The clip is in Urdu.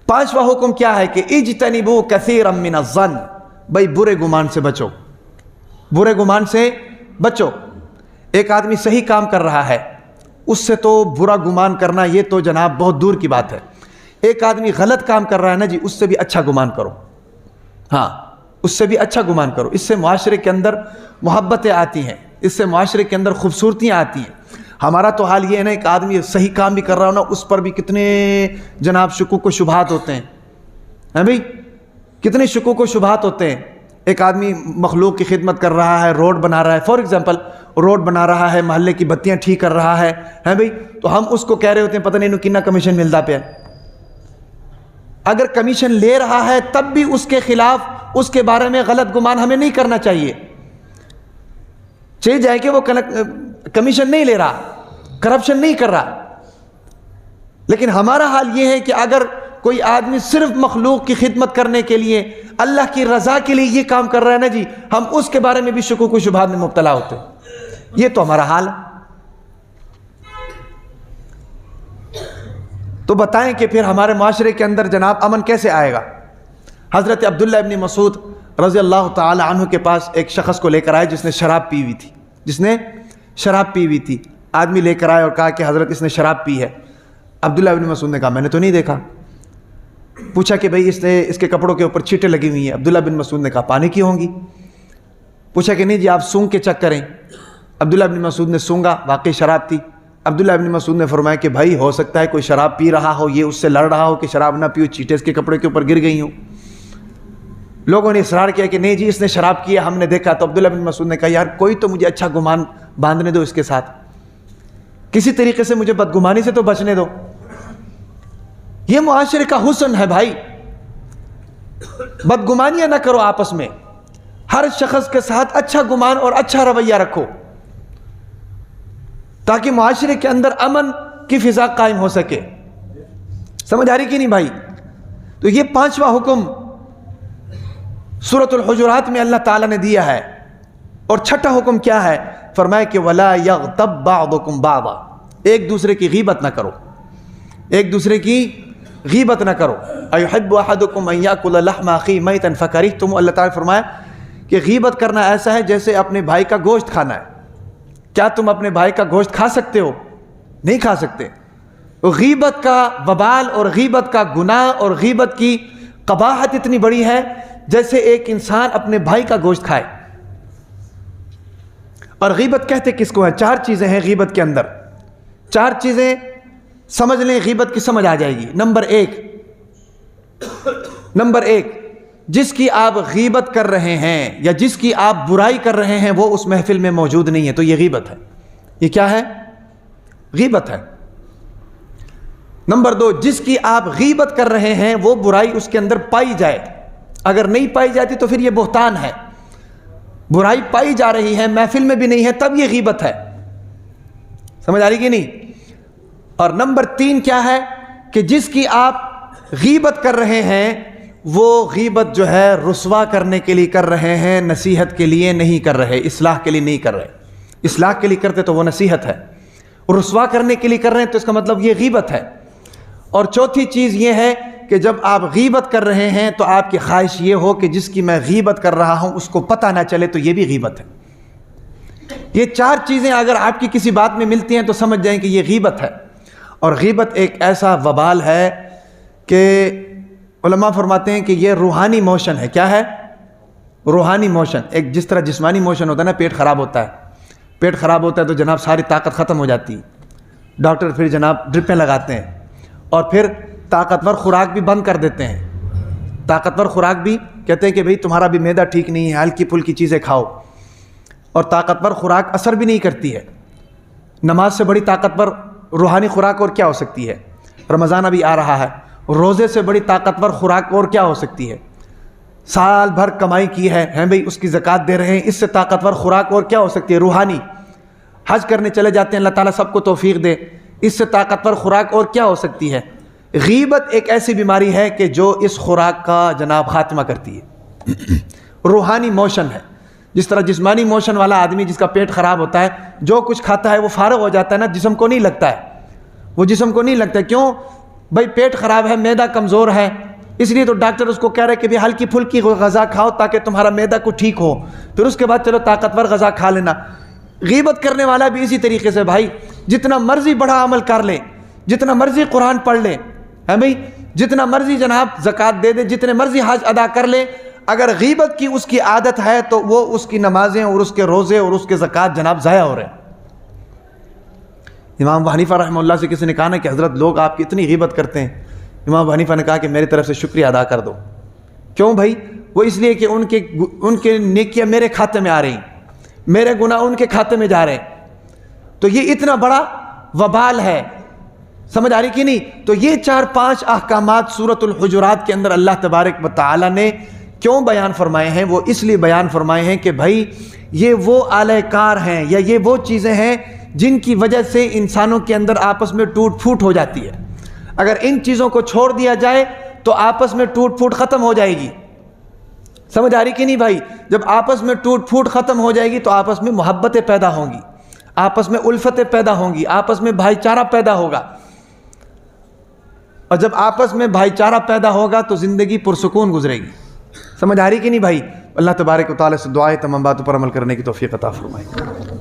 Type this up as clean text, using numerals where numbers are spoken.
5واں حکم کیا ہے کہ اجتنبوا کثیرا من الظن، بھائی برے گمان سے بچو، برے گمان سے بچو۔ ایک آدمی صحیح کام کر رہا ہے، اس سے تو برا گمان کرنا یہ تو جناب بہت دور کی بات ہے۔ ایک آدمی غلط کام کر رہا ہے نا جی، اس سے بھی اچھا گمان کرو، ہاں اس سے بھی اچھا گمان کرو۔ اس سے معاشرے کے اندر محبتیں آتی ہیں، اس سے معاشرے کے اندر خوبصورتیاں آتی ہیں۔ ہمارا تو حال یہ ہے نا، ایک آدمی صحیح کام بھی کر رہا ہو نا، اس پر بھی کتنے جناب شکوک و شبہات ہوتے ہیں بھائی، کتنے شکوک و شبہات ہوتے ہیں۔ ایک آدمی مخلوق کی خدمت کر رہا ہے، روڈ بنا رہا ہے، فار ایگزامپل روڈ بنا رہا ہے، محلے کی بتیاں ٹھیک کر رہا ہے بھائی، تو ہم اس کو کہہ رہے ہوتے ہیں پتہ نہیں انہوں کتنا کمیشن ملتا پیا۔ اگر کمیشن لے رہا ہے تب بھی اس کے خلاف، اس کے بارے میں غلط گمان ہمیں نہیں کرنا چاہیے۔ چاہیے جائے کہ وہ کمیشن نہیں لے رہا، کرپشن نہیں کر رہا، لیکن ہمارا حال یہ ہے کہ اگر کوئی آدمی صرف مخلوق کی خدمت کرنے کے لیے، اللہ کی رضا کے لیے یہ کام کر رہا ہے نا جی، ہم اس کے بارے میں بھی شکوک و شبہات میں مبتلا ہوتے ہیں۔ یہ تو ہمارا حال ہے۔ تو بتائیں کہ پھر ہمارے معاشرے کے اندر جناب امن کیسے آئے گا؟ حضرت عبداللہ ابن مسعود رضی اللہ تعالی عنہ کے پاس ایک شخص کو لے کر آئے جس نے شراب پی ہوئی تھی، جس نے شراب پی ہوئی تھی۔ آدمی لے کر آئے اور کہا کہ حضرت اس نے شراب پی ہے۔ عبداللہ ابن مسعود نے کہا میں نے تو نہیں دیکھا۔ پوچھا کہ بھئی اس کے کپڑوں کے اوپر چیٹیں لگی ہوئی ہیں۔ عبداللہ بن مسعود نے کہا پانی کی ہوں گی۔ پوچھا کہ نہیں جی آپ سونگ کے چیک کریں۔ عبداللہ بن مسعود نے سونگا، واقعی شراب تھی۔ عبداللہ بن مسعود نے فرمایا کہ بھائی ہو سکتا ہے کوئی شراب پی رہا ہو، یہ اس سے لڑ رہا ہو کہ شراب نہ پیو، چیٹیں اس کے کپڑے کے اوپر گر گئی ہوں۔ لوگوں نے اصرار کیا کہ نہیں جی اس نے شراب کیا، ہم نے دیکھا۔ تو عبداللہ بن مسعود نے کہا یار کوئی تو مجھے اچھا گمان باندھنے دو اس کے ساتھ، کسی طریقے سے مجھے بدگمانی سے تو بچنے دو۔ یہ معاشرے کا حسن ہے بھائی، بدگمانیاں نہ کرو آپس میں، ہر شخص کے ساتھ اچھا گمان اور اچھا رویہ رکھو تاکہ معاشرے کے اندر امن کی فضا قائم ہو سکے۔ سمجھ آ رہی کہ نہیں بھائی؟ تو یہ 5واں حکم سورۃ الحجرات میں اللہ تعالیٰ نے دیا ہے۔ اور 6واں حکم کیا ہے؟ فرمایا کہ وَلَا يَغْتَبْ بَعْضُكُمْ بَعْضًا، ایک دوسرے کی غیبت نہ کرو، ایک دوسرے کی غیبت نہ کرو۔ أَيُحِبُّ أَحَدُكُمْ أَن يَأْكُلَ لَحْمَ أَخِيهِ مَيْتًا فَكَرِهْتُمُوهُ، اللہ تعالیٰ نے فرمایا کہ غیبت کرنا ایسا ہے جیسے اپنے بھائی کا گوشت کھانا ہے۔ کیا تم اپنے بھائی کا گوشت کھا سکتے ہو؟ نہیں کھا سکتے۔ غیبت کا وبال اور غیبت کا گناہ اور غیبت کی قباحت اتنی بڑی ہے جیسے ایک انسان اپنے بھائی کا گوشت کھائے۔ اور غیبت کہتے کس کو ہیں؟ 4 چیزیں ہیں غیبت کے اندر، 4 چیزیں سمجھ لیں، غیبت کی سمجھ آ جائے گی۔ نمبر ایک، جس کی آپ غیبت کر رہے ہیں یا جس کی آپ برائی کر رہے ہیں وہ اس محفل میں موجود نہیں ہے تو یہ غیبت ہے۔ یہ کیا ہے؟ غیبت ہے۔ نمبر 2، جس کی آپ غیبت کر رہے ہیں وہ برائی اس کے اندر پائی جائے، اگر نہیں پائی جاتی تو پھر یہ بہتان ہے۔ برائی پائی جا رہی ہے، محفل میں بھی نہیں ہے، تب یہ غیبت ہے۔ سمجھ آ رہی کہ نہیں؟ اور نمبر 3 کیا ہے کہ جس کی آپ غیبت کر رہے ہیں وہ غیبت جو ہے رسوا کرنے کے لیے کر رہے ہیں، نصیحت کے لیے نہیں کر رہے، اصلاح کے لیے نہیں کر رہے۔ اصلاح کے لیے کرتے تو وہ نصیحت ہے، رسوا کرنے کے لیے کر رہے ہیں تو اس کا مطلب یہ غیبت ہے۔ اور چوتھی چیز یہ ہے کہ جب آپ غیبت کر رہے ہیں تو آپ کی خواہش یہ ہو کہ جس کی میں غیبت کر رہا ہوں اس کو پتہ نہ چلے، تو یہ بھی غیبت ہے۔ یہ 4 چیزیں اگر آپ کی کسی بات میں ملتی ہیں تو سمجھ جائیں کہ یہ غیبت ہے۔ اور غیبت ایک ایسا وبال ہے کہ علماء فرماتے ہیں کہ یہ روحانی موشن ہے۔ کیا ہے؟ روحانی موشن۔ ایک جس طرح جسمانی موشن ہوتا ہے نا، پیٹ خراب ہوتا ہے، پیٹ خراب ہوتا ہے تو جناب ساری طاقت ختم ہو جاتی ہے، ڈاکٹر پھر جناب ڈرپیں لگاتے ہیں اور پھر طاقتور خوراک بھی بند کر دیتے ہیں۔ طاقتور خوراک بھی کہتے ہیں کہ بھئی تمہارا بھی معدہ ٹھیک نہیں ہے، ہلکی پھلکی چیزیں کھاؤ، اور طاقتور خوراک اثر بھی نہیں کرتی ہے۔ نماز سے بڑی طاقتور روحانی خوراک اور کیا ہو سکتی ہے؟ رمضان ابھی آ رہا ہے، روزے سے بڑی طاقتور خوراک اور کیا ہو سکتی ہے؟ سال بھر کمائی کی ہے بھئی اس کی زکوٰۃ دے رہے ہیں، اس سے طاقتور خوراک اور کیا ہو سکتی ہے؟ روحانی۔ حج کرنے چلے جاتے ہیں، اللہ تعالیٰ سب کو توفیق دے، اس سے طاقتور خوراک اور کیا ہو سکتی ہے؟ غیبت ایک ایسی بیماری ہے کہ جو اس خوراک کا جناب خاتمہ کرتی ہے۔ روحانی موشن ہے۔ جس طرح جسمانی موشن والا آدمی جس کا پیٹ خراب ہوتا ہے، جو کچھ کھاتا ہے وہ فارغ ہو جاتا ہے نا، جسم کو نہیں لگتا ہے، وہ جسم کو نہیں لگتا ہے۔ کیوں؟ بھائی پیٹ خراب ہے، معدہ کمزور ہے، اس لیے تو ڈاکٹر اس کو کہہ رہے کہ بھی ہلکی پھلکی غذا کھاؤ تاکہ تمہارا معدہ کو ٹھیک ہو، پھر اس کے بعد چلو طاقتور غذا کھا لینا۔ غیبت کرنے والا بھی اسی طریقے سے بھائی جتنا مرضی بڑا عمل کر لے، جتنا مرضی قرآن پڑھ لے، ہے بھائی جتنا مرضی جناب زکوٰۃ دے دے، جتنے مرضی حج ادا کر لے، اگر غیبت کی اس کی عادت ہے تو وہ اس کی نمازیں اور اس کے روزے اور اس کے زکوٰۃ جناب ضائع ہو رہے ہیں۔ امام ابو حنیفہ رحمہ اللہ سے کسی نے کہا نا کہ حضرت لوگ آپ کی اتنی غیبت کرتے ہیں، امام ابو حنیفہ نے کہا کہ میری طرف سے شکریہ ادا کر دو۔ کیوں بھائی؟ وہ اس لیے کہ ان کے نیکیاں میرے کھاتے میں آ رہی ہیں، میرے گناہ ان کے کھاتے میں جا رہے ہیں، تو یہ اتنا بڑا وبال ہے، سمجھ آ رہی کہ نہیں؟ تو یہ 4-5 احکامات سورۃ الحجرات کے اندر اللہ تبارک و تعالی نے کیوں بیان فرمائے ہیں؟ وہ اس لیے بیان فرمائے ہیں کہ بھائی یہ وہ آلہ کار ہیں یا یہ وہ چیزیں ہیں جن کی وجہ سے انسانوں کے اندر آپس میں ٹوٹ پھوٹ ہو جاتی ہے۔ اگر ان چیزوں کو چھوڑ دیا جائے تو آپس میں ٹوٹ پھوٹ ختم ہو جائے گی، سمجھ آ رہی کہ نہیں بھائی؟ جب آپس میں ٹوٹ پھوٹ ختم ہو جائے گی تو آپس میں محبتیں پیدا ہوں گی، آپس میں الفتیں پیدا ہوں گی، آپس میں بھائی چارہ پیدا ہوگا، اور جب آپس میں بھائی چارہ پیدا ہوگا تو زندگی پرسکون گزرے گی۔ سمجھ آ رہی کہ نہیں بھائی؟ اللہ تبارک و تعالی سے دعا ہے تمام باتوں پر عمل کرنے کی توفیق عطا فرمائے۔